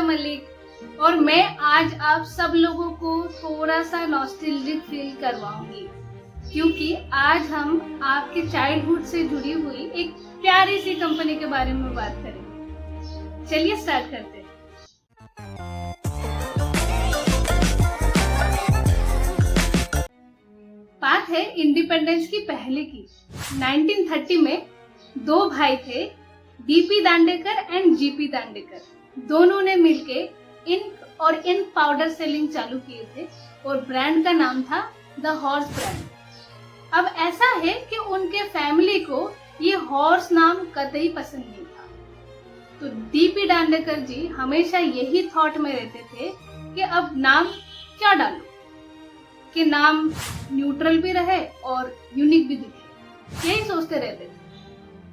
मलिक और मैं आज आप सब लोगों को थोड़ा सा नॉस्टैल्जिक फील करवाऊंगी, क्योंकि आज हम आपके चाइल्डहुड से जुड़ी हुई एक प्यारी सी कंपनी के बारे में बात करेंगे। चलिए स्टार्ट करते हैं। बात है इंडिपेंडेंस की पहले की। 1930 में दो भाई थे, DP Dandekar and GP Dandekar. दोनों ने मिलके इंक और इंक पाउडर सेलिंग चालू किए थे और ब्रांड का नाम था द हॉर्स ब्रांड। अब ऐसा है कि उनके फैमिली को ये हॉर्स नाम कतई पसंद नहीं था, तो डीपी दांडेकर जी हमेशा यही थॉट में रहते थे कि अब नाम क्या डालूं कि नाम न्यूट्रल भी रहे और यूनिक भी दिखे, यही सोचते रहते थे।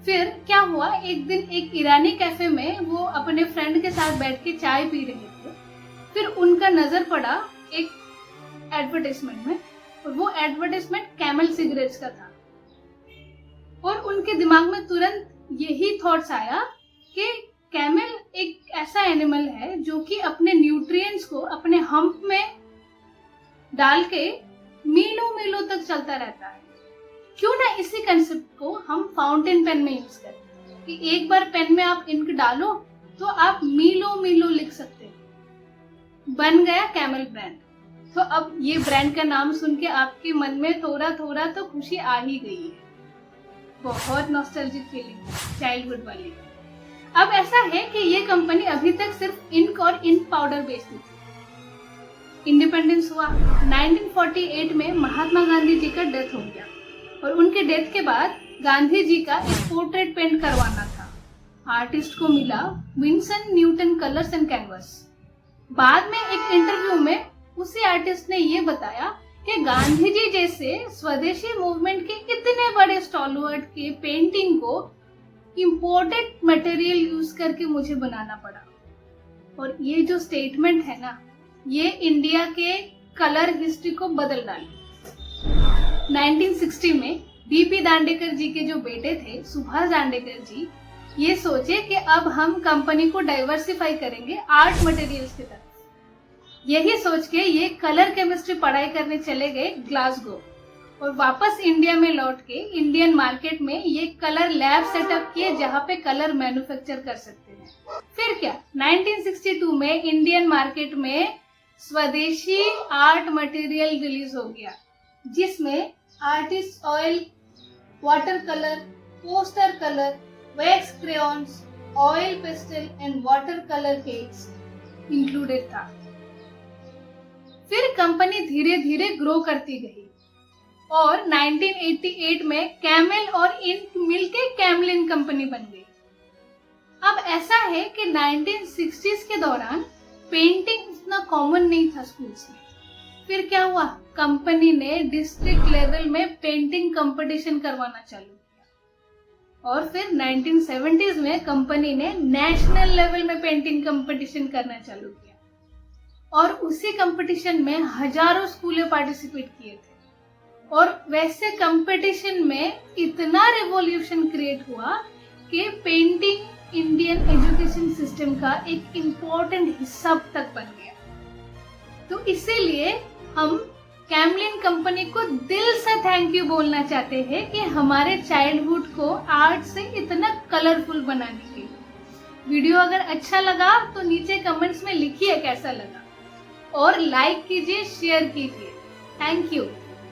फिर क्या हुआ, एक दिन एक ईरानी कैफे में वो अपने फ्रेंड के साथ बैठ के चाय पी रहे थे। फिर उनका नजर पड़ा एक एडवर्टाइजमेंट में और वो एडवर्टाइजमेंट कैमल सिगरेट्स का था और उनके दिमाग में तुरंत यही थॉट्स आया कि कैमल एक ऐसा एनिमल है जो कि अपने न्यूट्रिएंट्स को अपने हम्प में डाल के मीलों मीलों तक चलता रहता है। क्यों ना इसी कंसेप्ट को हम फाउंटेन पेन में यूज करें कि एक बार पेन में आप इंक डालो तो आप मीलों मीलों लिख सकते हैं। बन गया कैमल ब्रांड। तो अब ये ब्रांड का नाम सुन के आपके मन में थोड़ा थोड़ा तो खुशी आ ही गई है। बहुत नॉस्टैल्जिक फीलिंग चाइल्डहुड वाली। अब ऐसा है कि ये कंपनी अभी तक सिर्फ इंक और इंक पाउडर बेचती थी। इंडिपेंडेंस हुआ 1948 में महात्मा गांधी जी का डेथ हो गया और उनके डेथ के बाद गांधी जी का एक पोर्ट्रेट पेंट करवाना था। आर्टिस्ट को मिला Winsor Newton colours and canvas. बाद में एक इंटरव्यू में उसी आर्टिस्ट ने ये बताया कि गांधी जी जैसे स्वदेशी मूवमेंट के इतने बड़े स्टॉलवर्ड के पेंटिंग को इम्पोर्टेड मटेरियल यूज करके मुझे बनाना पड़ा। और ये जो स्टेटमेंट है ना, ये इंडिया के कलर हिस्ट्री को बदल डाली। 1960 में डीपी दांडेकर जी के जो बेटे थे सुभाष दांडेकर जी, ये सोचे कि अब हम कंपनी को डाइवर्सिफाई करेंगे आर्ट मटेरियल्स की तरफ। यही सोच के ये कलर केमिस्ट्री पढ़ाई करने चले गए ग्लासगो और वापस इंडिया में लौट के इंडियन मार्केट में ये कलर लैब सेटअप किए जहाँ पे कलर मैन्युफैक्चर कर सकते हैं। फिर क्या, 1962 में इंडियन मार्केट में स्वदेशी आर्ट मटेरियल रिलीज हो गया, जिसमें artist oil, water colour, poster colour, wax crayons, oil pastel and water colour cakes included था। फिर कंपनी धीरे धीरे ग्रो करती गई और 1988 में कैमल और इंक मिलके कैमलिन कंपनी बन गई। अब ऐसा है कि 1960s के दौरान पेंटिंग इतना कॉमन नहीं था स्कूल्स में। फिर क्या हुआ, कंपनी ने डिस्ट्रिक्ट लेवल में पेंटिंग कंपटीशन करवाना चालू किया और फिर 1970s में कंपनी ने नेशनल लेवल में पेंटिंग कंपटीशन करना चालू किया और उसी कंपटीशन में हजारों स्कूलें पार्टिसिपेट किए थे। और वैसे कंपटीशन में इतना रिवॉल्यूशन क्रिएट हुआ कि पेंटिंग इंडियन एजुकेशन सिस्टम का एक इम्पोर्टेंट हिस्सा तक बन गया। तो इसीलिए हम कैमलिन कंपनी को दिल से थैंक यू बोलना चाहते हैं कि हमारे चाइल्डहुड को आर्ट से इतना कलरफुल बनाने के लिए। वीडियो अगर अच्छा लगा तो नीचे कमेंट्स में लिखिए कैसा लगा और लाइक कीजिए, शेयर कीजिए। Thank you.